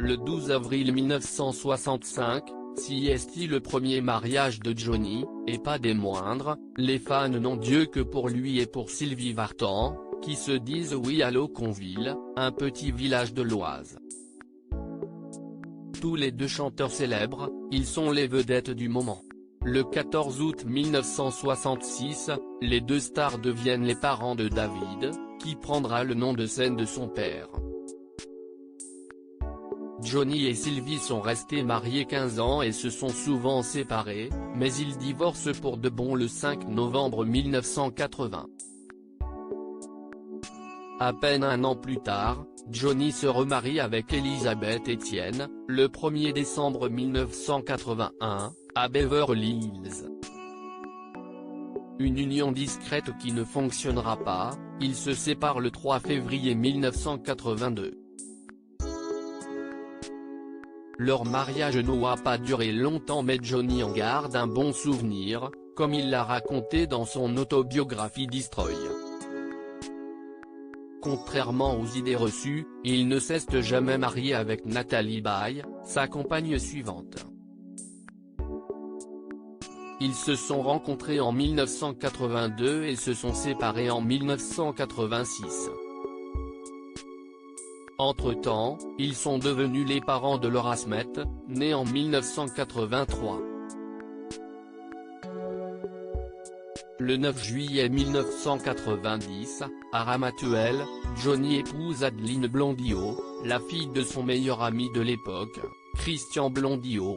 Le 12 avril 1965, CST le premier mariage de Johnny, et pas des moindres, les fans n'ont Dieu que pour lui et pour Sylvie Vartan, qui se disent oui à Loconville, un petit village de l'Oise. Tous les deux chanteurs célèbres, ils sont les vedettes du moment. Le 14 août 1966, les deux stars deviennent les parents de David, qui prendra le nom de scène de son père. Johnny et Sylvie sont restés mariés 15 ans et se sont souvent séparés, mais ils divorcent pour de bon le 5 novembre 1980. À peine un an plus tard, Johnny se remarie avec Elisabeth Etienne, le 1er décembre 1981, à Beverly Hills. Une union discrète qui ne fonctionnera pas, ils se séparent le 3 février 1982. Leur mariage n'aura pas duré longtemps mais Johnny en garde un bon souvenir, comme il l'a raconté dans son autobiographie Destroy. Contrairement aux idées reçues, il ne s'est jamais marié avec Nathalie Baye, sa compagne suivante. Ils se sont rencontrés en 1982 et se sont séparés en 1986. Entre-temps, ils sont devenus les parents de Laura Smith, née en 1983. Le 9 juillet 1990, à Ramatuelle, Johnny épouse Adeline Blondiot, la fille de son meilleur ami de l'époque, Christian Blondiot.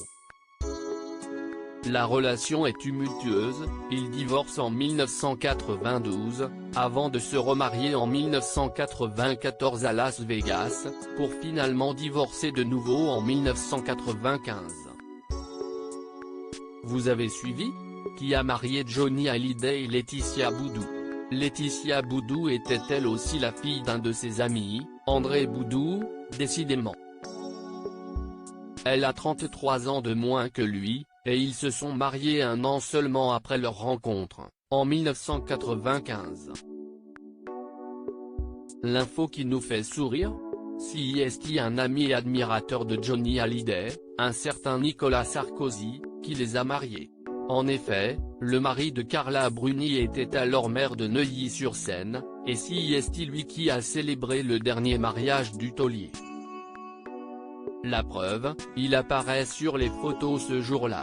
La relation est tumultueuse, ils divorcent en 1992, avant de se remarier en 1994 à Las Vegas, pour finalement divorcer de nouveau en 1995. Vous avez suivi ? Qui a marié Johnny Hallyday et Laetitia Boudou? Laetitia Boudou était elle aussi la fille d'un de ses amis, André Boudou, décidément. Elle a 33 ans de moins que lui, et ils se sont mariés un an seulement après leur rencontre, en 1995. L'info qui nous fait sourire ? CST un ami et admirateur de Johnny Hallyday, un certain Nicolas Sarkozy, qui les a mariés. En effet, le mari de Carla Bruni était alors maire de Neuilly-sur-Seine, et CST lui qui a célébré le dernier mariage du taulier. La preuve, il apparaît sur les photos ce jour-là.